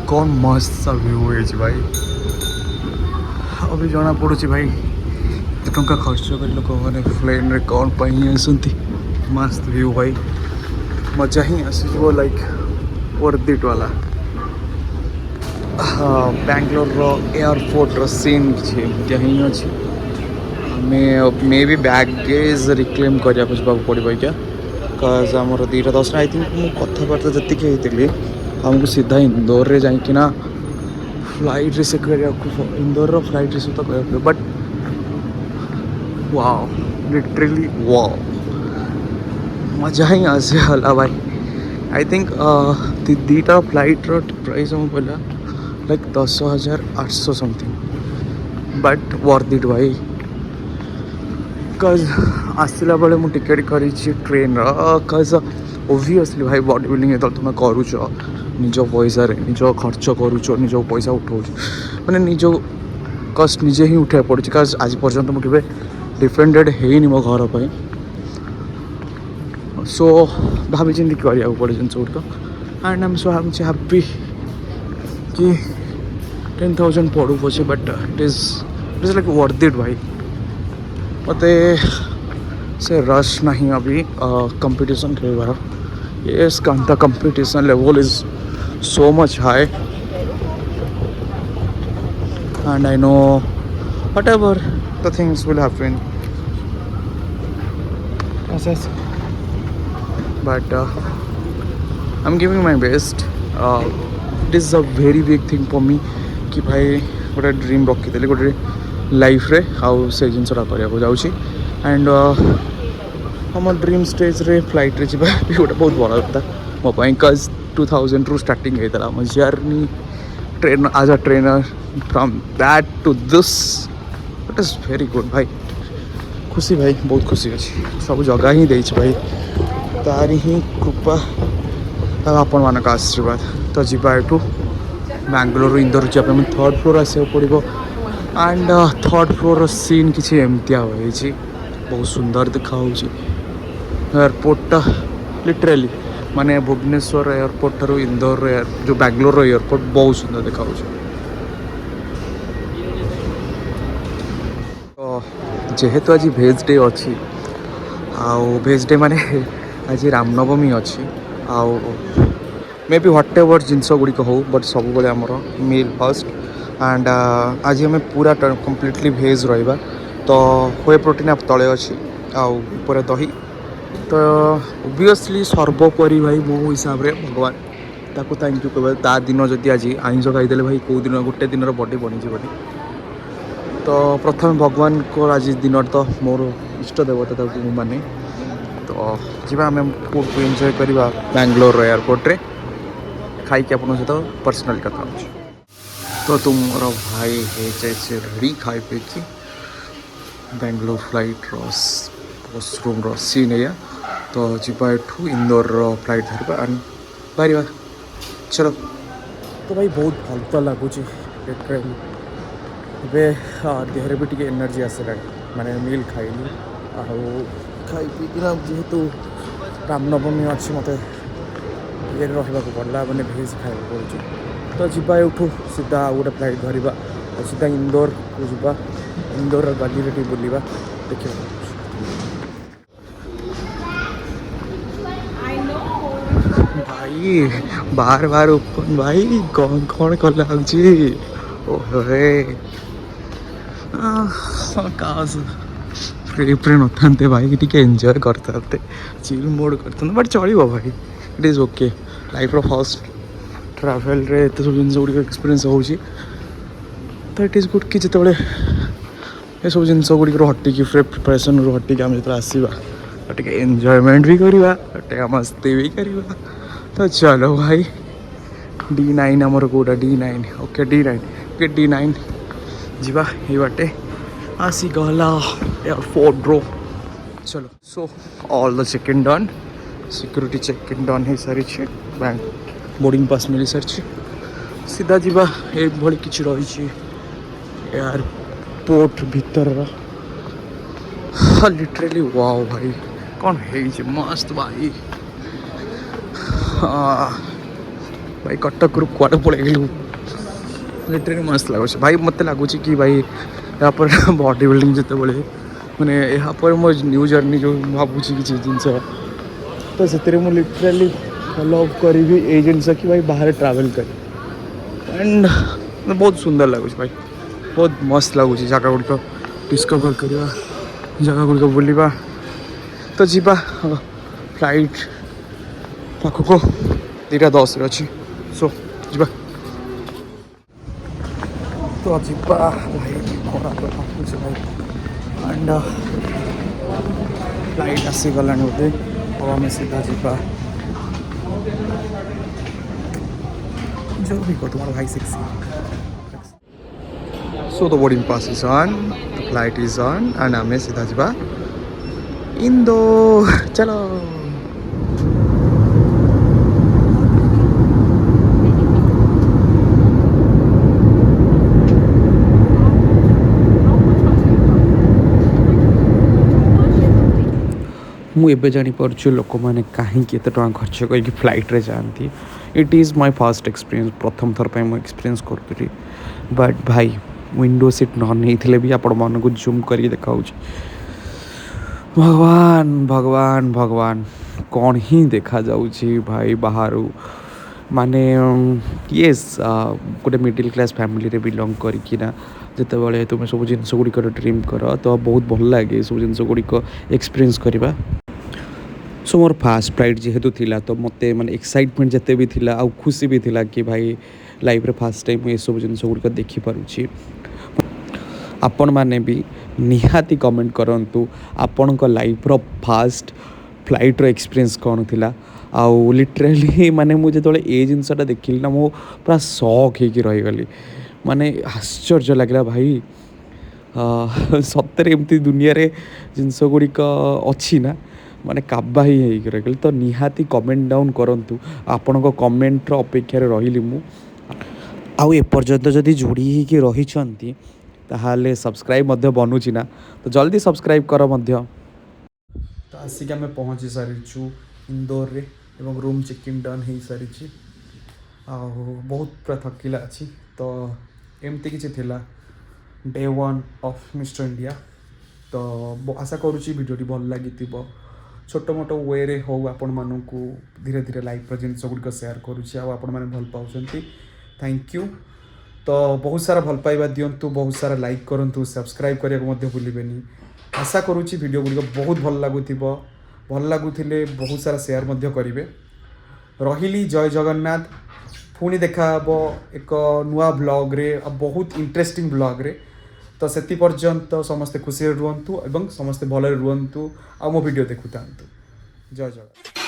कौन मस्त सा व्यू है भाई अभी जना पड़ुଛି भाई एत टंका खर्च कर लोक मैंने प्लेन रे कौन पाई आसती मस्त व्यू भाई मजा ही आसीज लाइक वर्थ इट वाला हाँ बैंगलोर रो एयरपोर्ट रो सीन किसी ही अच्छी मे भी बैगेज रिक्लेम करने पड़ो क्या कज आमर 2:10 आई थिंक मुझे कथबार्ता जी होती आमको सीधा इंदौर रे जाइकिना फ्लाइट रिसीव करने इंदौर रो फ्लाइट रिसीव तो कर बट वाओ लिटरली वाओ मजा ही आसे हला भाई आई थिंक दीटा फ्लाइट रो प्राइस हम पड़ा like 10,800 something but worth it भाई कज आसला बेले मुझे टिकेट करी ट्रेन कज ओवियसली भाई बॉडी बिल्डिंग जो तुम करुच निज पैसा निज खर्च करुच निज पैसा उठाऊ मैंने निज कस्ट निजे ही उठा पड़ी कज आज पर्यटन मुझे डिफेंडेड है मो घर पर सो भाभी चिंती करा पड़े जिन गुड़िक and I am so happy कि 10,000 पड़ू पचे but it is like worth it भाई मत से रश नहीं अभी कंपटीशन खेल yes the competition level is so much high and I know whatever the things will happen yes. But I'm giving my best it is a very big thing for me कि भाई गोटे dream रखी गोटे life रे आउ से जिनसा करने जाऊँगी एंड हम ड्रीम स्टेज रे फ्लाइट रे जी गोटे बहुत बड़ा कथा मोपाई कज 2000 रु स्टार्टिंग होता है जर्नी ट्रेन आज a trainer from that to this it is very good भाई खुशी भाई बहुत खुशी अच्छी सब जगह ही देछि भाई तारी ही कृपा आपण मान आशीर्वाद तो जीवा एठू बैंगलोर इंदौर जाए थर्ड फ्लोर आसा पड़ो एंड थर्ड फ्लोर सीन किसी एमतिया होई बहुत सुंदर देखा एयरपोर्टा लिटराली माने भुवनेश्वर एयरपोर्ट ठारू इंदौर जो बैंगलोर एयरपोर्ट बहुत सुंदर देखा तो जेहेतु आज भेज डे अच्छी आउ भेज डे माने आज रामनवमी अच्छी आउ मे बी व्हाट एवर जिनस गुड़िक हो बट सब बेले आमर मील फर्स्ट एंड आज हमें पूरा कम्प्लीटली भेज रहा तो व्हे प्रोटीन आप तले अच्छी आउ दही तो ओबियसली सर्वोपरि भाई मो हिसाब रे भगवान ताको थैंक यू कह ता दिन जदि आज आइंस खाईदे भाई कौ दिन गोटे दिन बॉडी बनीजी तो प्रथम भगवान को आज दिन तो मोर इष्ट देवता माने तो जी आम फूड को एंजॉय करवा बैंगलोर एयरपोर्ट रे खाई आप सहित पर्सनाली कथा तो तुम भाई है जैसे रेडी खाई पे कि बैंगलोर फ्लाइट वॉशरूम सीन है तो जीवा एठू इंदौर फ्लाइट धरवा एंड बाहर चलो तो भाई बहुत भल तो लगुच ट्रेन देहरे भी टी एनर्जी आसला माने मील खाइली खाई पीकिना जेहेतु रामनवमी अच्छी मत ये रहा पड़ा मैंने भेज खाया पड़े तो जीवा एठू सीधा गोटे फ्लाइट धरवा सीधा इंदौर को जीवा इंदौर गली रे बुलवा देखिए भाई बार बार ओपन भाई कौन कौन कला ओहे फ्री नथा भाई टी एंजॉय करते चिल मोड करते बट चलो भाई इट इज ओके लाइफ रो फर्स्ट ट्रावेल रे एत सब जिन गुड़िक एक्सपीरियंस हो तो इट इज गुड कि जिते ये सब जिन गुड़िक हटिकी प्रिपरेसन रू हटिकी आम जो आसवा टे एंजॉयमेंट भी करवा टे मस्ती भी करवा तो चलो भाई D9 आमर कौटा D9 okay D9 okay D9 जीवा ये बाटे आसी गला एयरपोर्ट रो चलो so all the check in done security check in done हो सारी बैंक बोर्डिंग पास मिल सारी सीधा जीवा ये भली किसी रही एयरपोर्ट भीतर लिटरली वाओ भाई कौन है मस्त भाई भाई कटक रू कुआड़े पड़े गलु लिटरेली मस्त लगुच भाई मत लगुच कि भाई यहाँ पर बॉडी बिल्डिंग जिते बड़े मैंने यहाँ पर मो न्यू जर्नी जो भावुँ किसी जिनस तो से लिटरेली फॉलो करी ये जिनस कि भाई बाहर ट्रैवल कर एंड बहुत सुंदर लगुच भाई बहुत मस्त लगुच जगह गुड़िक डिस्कवर करवा जगह गुड़िक बुलवा तो जीवा फ्लाइट पाखक 2:10 अच्छी सो जीवा तो जीवा भाई खरा तो पाकुच भाई एंड फ्लाइट आसीगला बोधे और आम सीधा जीवा जो भी को तुम्हारा भाई sexy so the boarding pass is on the flight is on and आम सीधा जीवा इंदौर चलो मुझे जापार लोक मैंने कहीं एत खर्च करके फ्लाइट रे जाती it is my first experience प्रथम थर पर मुझे एक्सपीरियंस करी बट भाई विंडो सीट न नहीं भी आपण मन को जूम कर देखा भगवान भगवान भगवान कौन ही देखा जाऊँगी भाई बाहर माने येस गोटे मिडिल क्लास फैमिली रे बिलोंग करना जिते तुम सब जिनस गुड़िक ड्रीम कर तो बहुत भल लगे सब जिन गुड़िक एक्सपीरियंस करवा सो मोर फास्ट फ्लाइट जेहेतु थिला तो मत माने एक्साइटमेंट जिते भी थिला आ खुशी भी थिला कि भाई लाइफ रे फास्ट टाइम ये सब जिन गुड़िक देखिपुची आपण मैंने भी निहाती कमेंट करंतु आपण लाइफ रो फास्ट फ्लाइट रो एक्सपीरियंस कौन थिला आउ लिटरेली माने मुझे जो ये जिनसटा देखिली ना मो पूरा शॉक होगी रहीगली माने आश्चर्य लगला भाई सतरे एमती दुनिया रे जिनस गुड़िक अच्छी ना माने काबा ही रही तो निहाती कमेंट डाउन करंतु आपण कमेंट अपेक्षा रही मु आउ एपर्यंत जदि जोड़ी ही रही ताहले सब्सक्राइब बनूची ना तो जल्दी सब्सक्राइब कर मध्य तो आसिक आम पहुँची सारीचु इंदौर रे एवं रूम चेकिंग डन हो सारी बहुत पूरा थकिला अच्छी तो एमती किसी थिला डे 1 ऑफ मिस्टर इंडिया तो आशा करुँची भिडियोटी भल लगी छोट मोट वे रे हो आपण मानू धीरे धीरे लाइफ जिनस गुड़िक सेयार करुँची आपण मैंने भल पाँच थैंक यू तो बहुत सारा भल पाइबा दिंतु बहुत सारा लाइक करूँ सब्सक्राइब करने को भूलें आशा करुँची वीडियो गुड़िक बहुत भल लगुले बहुत सारा शेयर करेंगे रही जय जगन्नाथ पुणी देखा एक नुआ ब्लॉग रे बहुत इंटरेस्टिंग ब्लॉग रे तो से पर्यंत समस्ते खुशी रुहतु एवं समस्ते भल रुहतु आ मो वीडियो देखु था जय जगन्नाथ।